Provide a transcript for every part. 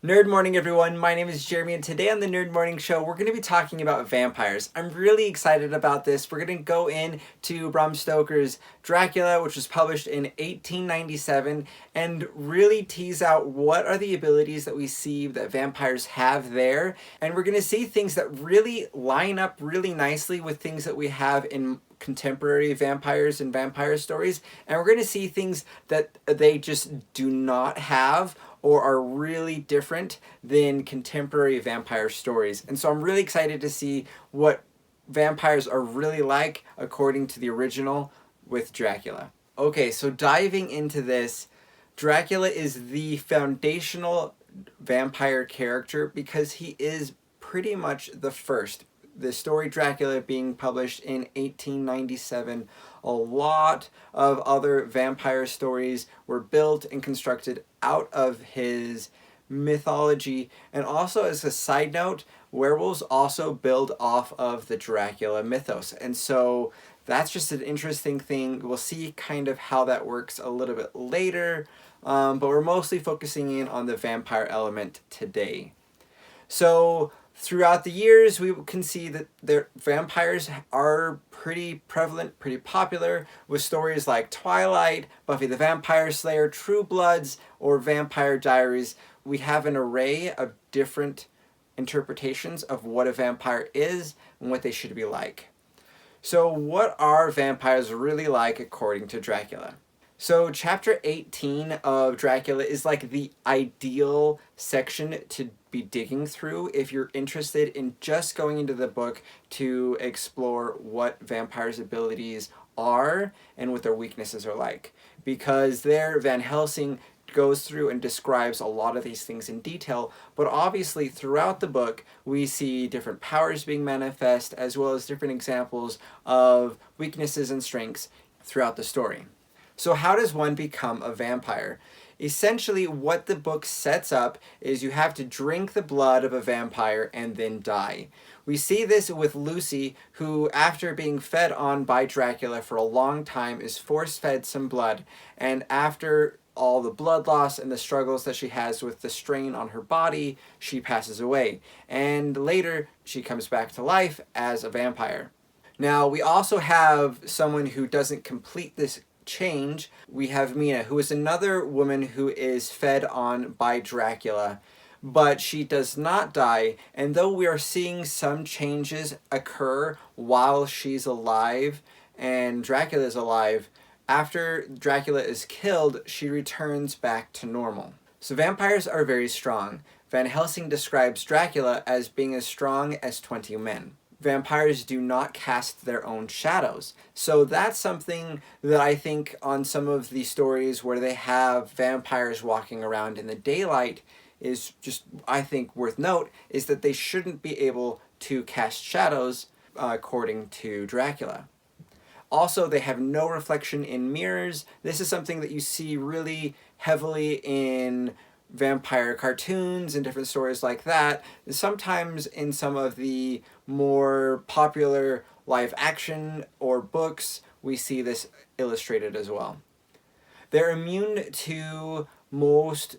Nerd Morning, everyone. My name is Jeremy, and today on the Nerd Morning Show, we're going to be talking about vampires. I'm really excited about this. We're going to go into Bram Stoker's Dracula, which was published in 1897, and really tease out what are the abilities that we see that vampires have there. And we're going to see things that really line up really nicely with things that we have in contemporary vampires and vampire stories. And we're going to see things that they just do not have or are really different than contemporary vampire stories. And so I'm really excited to see what vampires are really like according to the original with Dracula. Okay, so diving into this, Dracula is the foundational vampire character because he is pretty much the first. The story Dracula being published in 1897, a lot of other vampire stories were built and constructed out of his mythology. And also, as a side note, werewolves also build off of the Dracula mythos. And so that's just an interesting thing. We'll see kind of how that works a little bit later, but we're mostly focusing in on the vampire element today. So throughout the years, we can see that their vampires are pretty prevalent, pretty popular, with stories like Twilight, Buffy the Vampire Slayer, True Bloods, or Vampire Diaries. We have an array of different interpretations of what a vampire is and what they should be like. So what are vampires really like according to Dracula? So chapter 18 of Dracula is like the ideal section to be digging through if you're interested in just going into the book to explore what vampires' abilities are and what their weaknesses are like. Because there, Van Helsing goes through and describes a lot of these things in detail, but obviously throughout the book we see different powers being manifest as well as different examples of weaknesses and strengths throughout the story. So how does one become a vampire? Essentially, what the book sets up is you have to drink the blood of a vampire and then die. We see this with Lucy, who, after being fed on by Dracula for a long time, is force-fed some blood, and after all the blood loss and the struggles that she has with the strain on her body, she passes away. And later, she comes back to life as a vampire. Now, we also have someone who doesn't complete this change. We have Mina, who is another woman who is fed on by Dracula, but she does not die. And though we are seeing some changes occur while she's alive and Dracula is alive, after Dracula is killed, she returns back to normal. So vampires are very strong. Van Helsing describes Dracula as being as strong as 20 men. Vampires do not cast their own shadows. So that's something that I think on some of the stories where they have vampires walking around in the daylight is just, I think, worth note, is that they shouldn't be able to cast shadows according to Dracula. Also, they have no reflection in mirrors. This is something that you see really heavily in vampire cartoons and different stories like that. Sometimes in some of the more popular live action or books, we see this illustrated as well. They're immune to most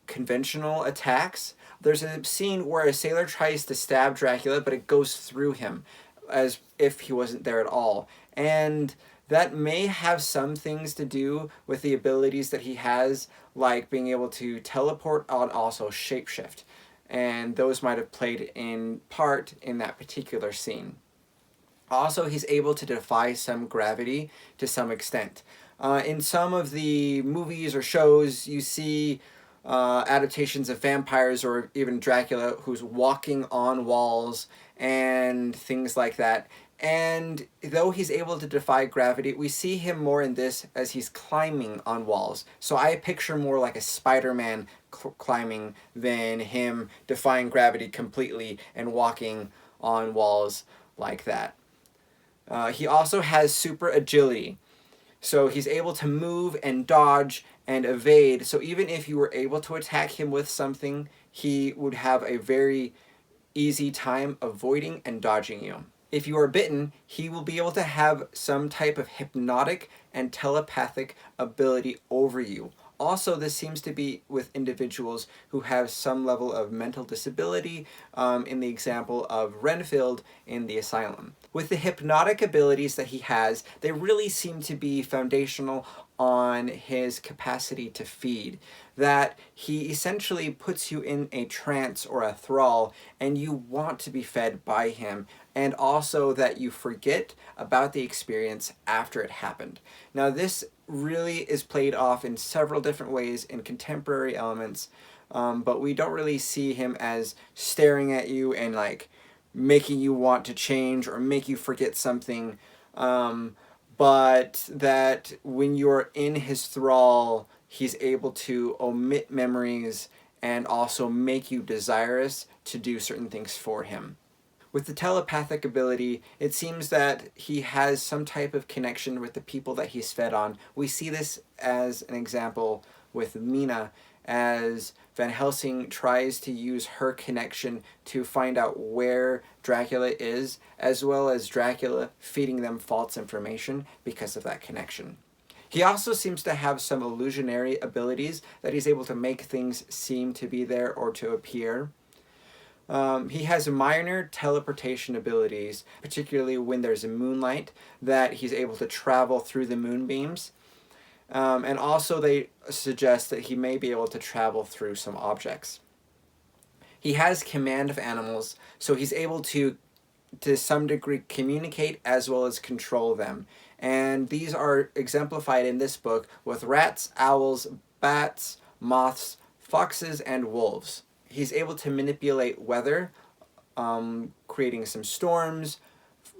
conventional attacks. There's a scene where a sailor tries to stab Dracula, but it goes through him as if he wasn't there at all. And that may have some things to do with the abilities that he has, like being able to teleport and also shapeshift. And those might have played in part in that particular scene. Also, he's able to defy some gravity to some extent. In some of the movies or shows, you see adaptations of vampires or even Dracula who's walking on walls and things like that. And though he's able to defy gravity, we see him more in this as he's climbing on walls. So I picture more like a Spider-Man climbing than him defying gravity completely and walking on walls like that. He also has super agility. So he's able to move and dodge and evade. So even if you were able to attack him with something, he would have a very easy time avoiding and dodging you. If you are bitten, he will be able to have some type of hypnotic and telepathic ability over you. Also, this seems to be with individuals who have some level of mental disability, in the example of Renfield in the asylum. With the hypnotic abilities that he has, they really seem to be foundational on his capacity to feed. That he essentially puts you in a trance or a thrall, and you want to be fed by him, and also that you forget about the experience after it happened. Now, this really is played off in several different ways in contemporary elements, but we don't really see him as staring at you and like making you want to change or make you forget something, but that when you're in his thrall, he's able to omit memories and also make you desirous to do certain things for him. With the telepathic ability, it seems that he has some type of connection with the people that he's fed on. We see this as an example with Mina, as Van Helsing tries to use her connection to find out where Dracula is, as well as Dracula feeding them false information because of that connection. He also seems to have some illusionary abilities, that he's able to make things seem to be there or to appear. He has minor teleportation abilities, particularly when there's a moonlight, that he's able to travel through the moonbeams. And also they suggest that he may be able to travel through some objects. He has command of animals, so he's able to some degree communicate as well as control them. And these are exemplified in this book with rats, owls, bats, moths, foxes, and wolves. He's able to manipulate weather, creating some storms,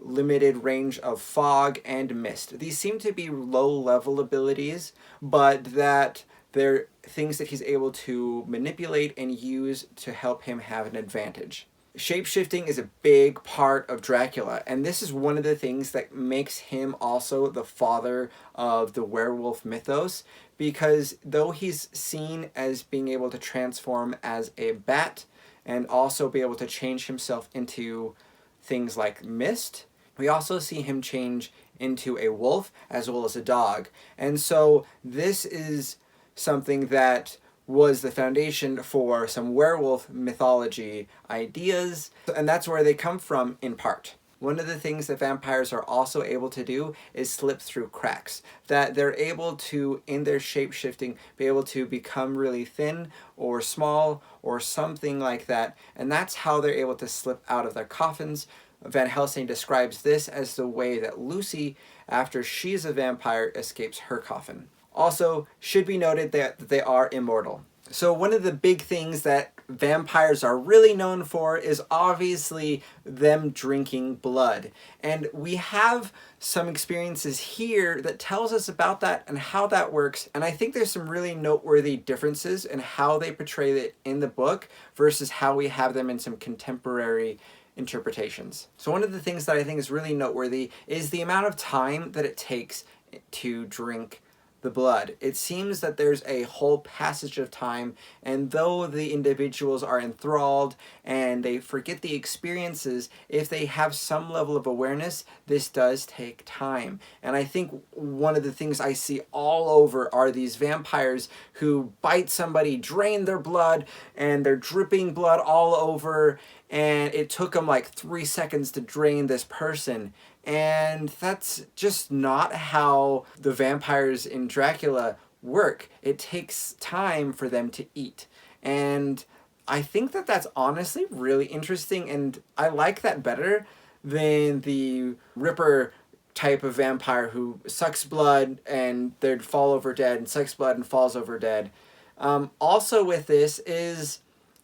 limited range of fog, and mist. These seem to be low-level abilities, but that they're things that he's able to manipulate and use to help him have an advantage. Shape-shifting is a big part of Dracula, and this is one of the things that makes him also the father of the werewolf mythos, because though he's seen as being able to transform as a bat and also be able to change himself into things like mist, we also see him change into a wolf as well as a dog. And so this is something that was the foundation for some werewolf mythology ideas, and that's where they come from in part. One of the things that vampires are also able to do is slip through cracks. That they're able to, in their shape-shifting, be able to become really thin or small or something like that, and that's how they're able to slip out of their coffins. Van Helsing describes this as the way that Lucy, after she's a vampire, escapes her coffin. Also, should be noted that they are immortal. So one of the big things that vampires are really known for is obviously them drinking blood. And we have some experiences here that tells us about that and how that works. And I think there's some really noteworthy differences in how they portray it in the book versus how we have them in some contemporary interpretations. So one of the things that I think is really noteworthy is the amount of time that it takes to drink the blood. It seems that there's a whole passage of time, and though the individuals are enthralled and they forget the experiences, if they have some level of awareness, this does take time. And I think one of the things I see all over are these vampires who bite somebody, drain their blood, and they're dripping blood all over, and it took them like 3 seconds to drain this person. And that's just not how the vampires in Dracula work. It takes time for them to eat. And I think that that's honestly really interesting, and I like that better than the Ripper type of vampire who sucks blood and they'd fall over dead, and sucks blood and falls over dead. Also with this is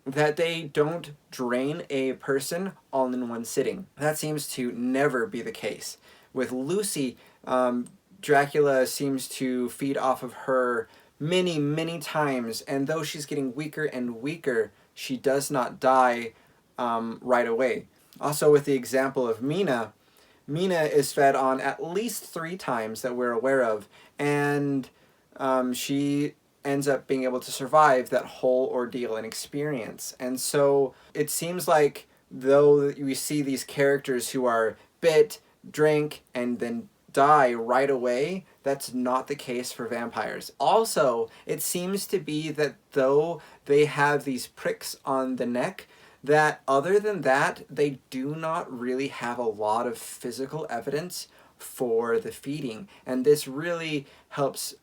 that they don't drain a person all in one sitting. That seems to never be the case. With Lucy, Dracula seems to feed off of her many, many times, and though she's getting weaker and weaker, she does not die right away. Also with the example of Mina, Mina is fed on at least 3 times that we're aware of, and she ends up being able to survive that whole ordeal and experience. And so it seems like though we see these characters who are bit, drink, and then die right away, that's not the case for vampires. Also, it seems to be that though they have these pricks on the neck, that other than that, they do not really have a lot of physical evidence for the feeding. And this really helps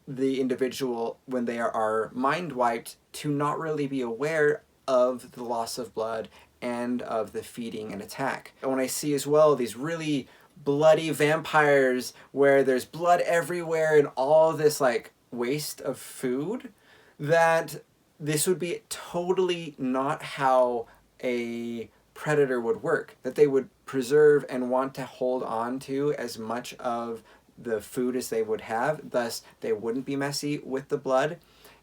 the individual, when they are mind wiped, to not really be aware of the loss of blood and of the feeding and attack. And when I see as well these really bloody vampires where there's blood everywhere and all this like waste of food, that this would be totally not how a predator would work. That they would preserve and want to hold on to as much of the food as they would have, thus they wouldn't be messy with the blood.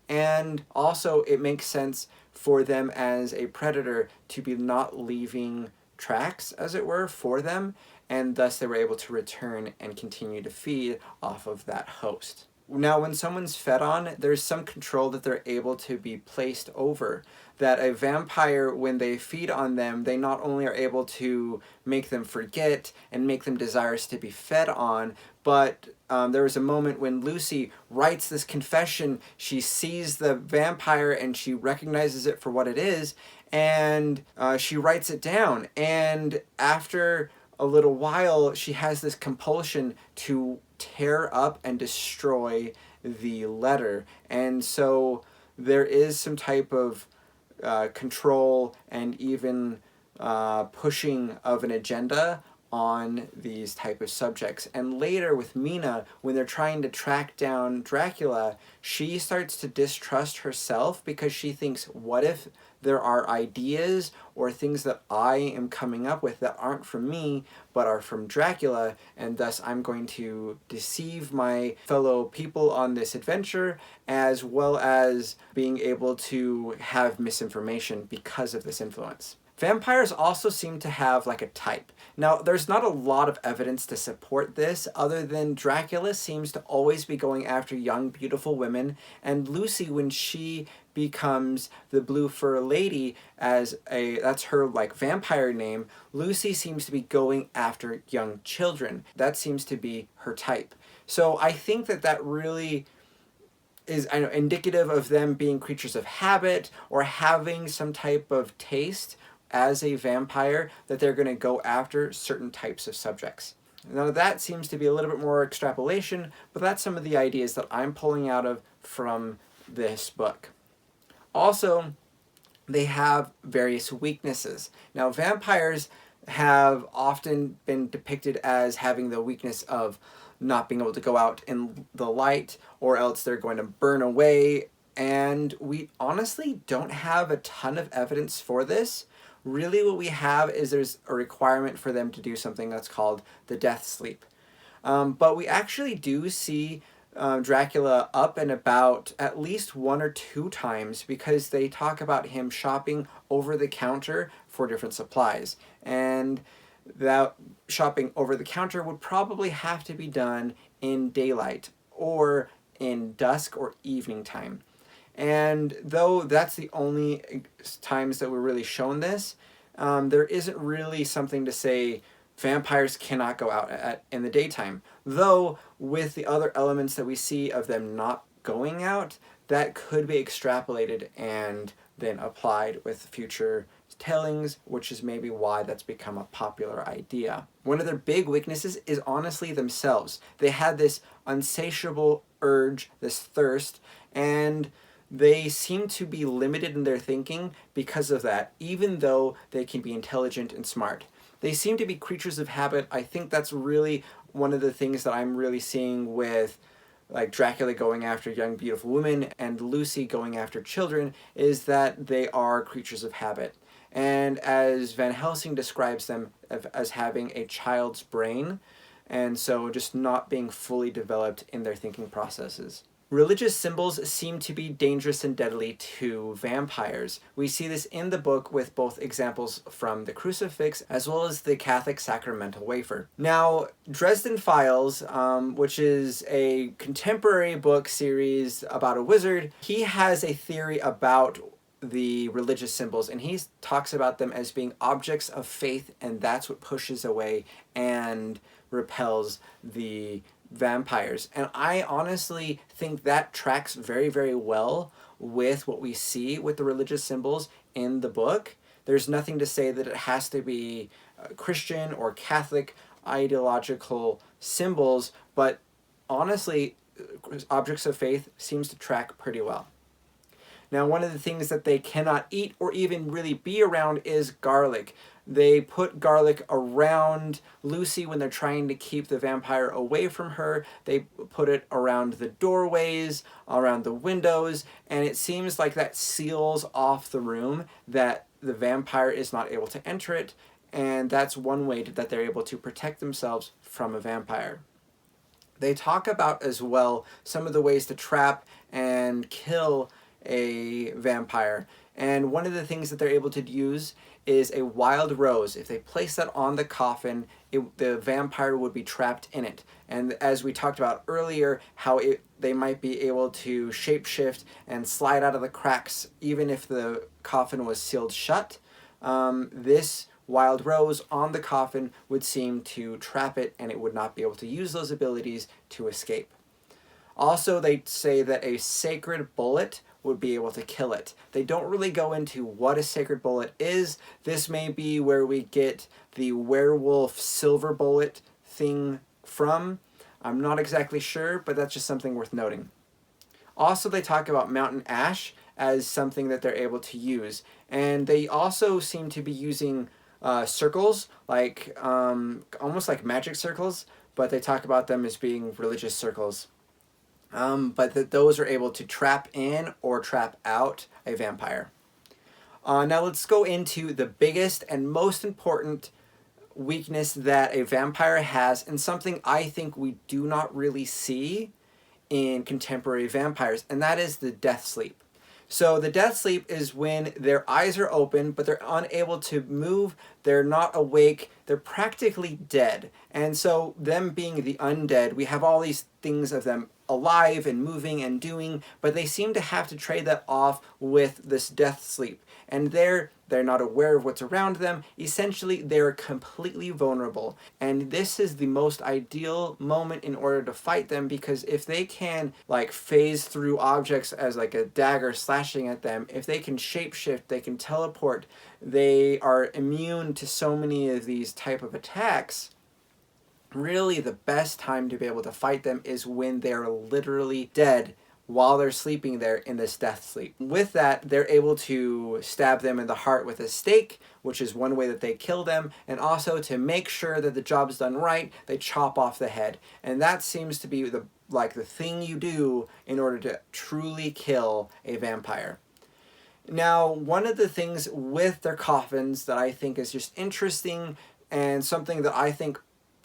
And also it makes sense for them as a predator to be not leaving tracks, as it were, for them, and thus they were able to return and continue to feed off of that host. Now, when someone's fed on, there's some control that they're able to be placed over. That a vampire, when they feed on them, they not only are able to make them forget and make them desirous to be fed on, but there was a moment when Lucy writes this confession. She sees the vampire and she recognizes it for what it is, and she writes it down. And after a little while, she has this compulsion to tear up and destroy the letter. And so there is some type of control and even pushing of an agenda on these type of subjects. And later with Mina, when they're trying to track down Dracula, she starts to distrust herself because she thinks, what if there are ideas or things that I am coming up with that aren't from me but are from Dracula, and thus I'm going to deceive my fellow people on this adventure, as well as being able to have misinformation because of this influence. Vampires also seem to have like a type. Now, there's not a lot of evidence to support this other than Dracula seems to always be going after young, beautiful women, and Lucy, when she becomes the Blue Fur Lady, that's her like vampire name, Lucy seems to be going after young children. That seems to be her type. So I think that really is indicative of them being creatures of habit or having some type of taste as a vampire, that they're going to go after certain types of subjects. Now that seems to be a little bit more extrapolation, but that's some of the ideas that I'm pulling out of from this book. Also, they have various weaknesses. Now, vampires have often been depicted as having the weakness of not being able to go out in the light, or else they're going to burn away, and we honestly don't have a ton of evidence for this. Really what we have is there's a requirement for them to do something that's called the death sleep. But we actually do see Dracula up and about at least 1 or 2 times, because they talk about him shopping over the counter for different supplies. And that shopping over the counter would probably have to be done in daylight or in dusk or evening time. And though that's the only times that we're really shown this, there isn't really something to say vampires cannot go out in the daytime. Though with the other elements that we see of them not going out, that could be extrapolated and then applied with future tellings, which is maybe why that's become a popular idea. One of their big weaknesses is honestly themselves. They had this insatiable urge, this thirst, and they seem to be limited in their thinking because of that, even though they can be intelligent and smart. They seem to be creatures of habit. I think that's really one of the things that I'm really seeing with like Dracula going after young, beautiful women and Lucy going after children, is that they are creatures of habit. And as Van Helsing describes them as having a child's brain, and so just not being fully developed in their thinking processes. Religious symbols seem to be dangerous and deadly to vampires. We see this in the book with both examples from the crucifix as well as the Catholic sacramental wafer. Now, Dresden Files, which is a contemporary book series about a wizard, he has a theory about the religious symbols, and he talks about them as being objects of faith, and that's what pushes away and repels the vampires. And I honestly think that tracks very, very well with what we see with the religious symbols in the book. There's nothing to say that it has to be Christian or Catholic ideological symbols, but honestly, objects of faith seems to track pretty well. Now, one of the things that they cannot eat or even really be around is garlic. They put garlic around Lucy when they're trying to keep the vampire away from her. They put it around the doorways, around the windows, and it seems like that seals off the room, that the vampire is not able to enter it, and that's one way that they're able to protect themselves from a vampire. They talk about as well some of the ways to trap and kill a vampire. And one of the things that they're able to use is a wild rose. If they place that on the coffin, the vampire would be trapped in it. And as we talked about earlier, how they might be able to shapeshift and slide out of the cracks even if the coffin was sealed shut. This wild rose on the coffin would seem to trap it, and it would not be able to use those abilities to escape. Also, they say that a sacred bullet would be able to kill it. They don't really go into what a sacred bullet is. This may be where we get the werewolf silver bullet thing from. I'm not exactly sure, but that's just something worth noting. Also, they talk about mountain ash as something that they're able to use. And they also seem to be using circles, like almost like magic circles, but they talk about them as being religious circles. But those are able to trap in or trap out a vampire. Now let's go into the biggest and most important weakness that a vampire has, and something I think we do not really see in contemporary vampires, and that is the death sleep. So the death sleep is when their eyes are open, but they're unable to move, they're not awake, they're practically dead. And so them being the undead, we have all these things of them alive and moving and doing, but they seem to have to trade that off with this death sleep. And they're not aware of what's around them. Essentially, they're completely vulnerable. And this is the most ideal moment in order to fight them, because if they can like phase through objects as like a dagger slashing at them, if they can shapeshift, they can teleport, they are immune to so many of these type of attacks. Really, the best time to be able to fight them is when they're literally dead while they're sleeping there in this death sleep. With that, they're able to stab them in the heart with a stake, which is one way that they kill them, and also to make sure that the job's done right, they chop off the head. And that seems to be the thing you do in order to truly kill a vampire. Now, one of the things with their coffins that I think is just interesting, and something that I think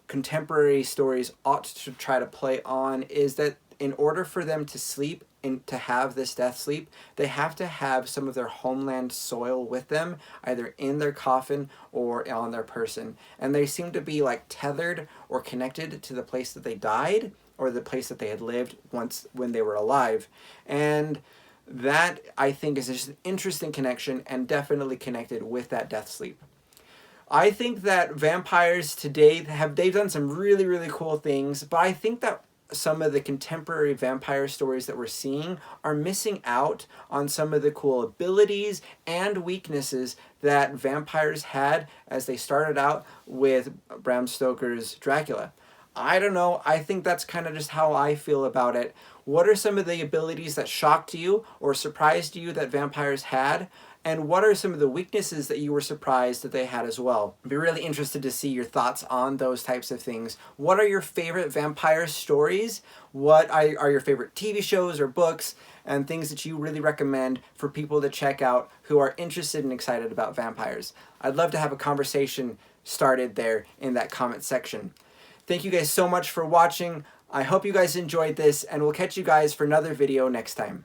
contemporary stories ought to try to play on, is that in order for them to sleep and to have this death sleep, they have to have some of their homeland soil with them, either in their coffin or on their person. And they seem to be like tethered or connected to the place that they died or the place that they had lived once when they were alive. And that, I think, is just an interesting connection, and definitely connected with that death sleep. I think that vampires today they've done some really, really cool things, but I think that some of the contemporary vampire stories that we're seeing are missing out on some of the cool abilities and weaknesses that vampires had as they started out with Bram Stoker's Dracula. I don't know, I think that's kind of just how I feel about it. What are some of the abilities that shocked you or surprised you that vampires had? And what are some of the weaknesses that you were surprised that they had as well? I'd be really interested to see your thoughts on those types of things. What are your favorite vampire stories? What are your favorite TV shows or books and things that you really recommend for people to check out who are interested and excited about vampires? I'd love to have a conversation started there in that comment section. Thank you guys so much for watching. I hope you guys enjoyed this, and we'll catch you guys for another video next time.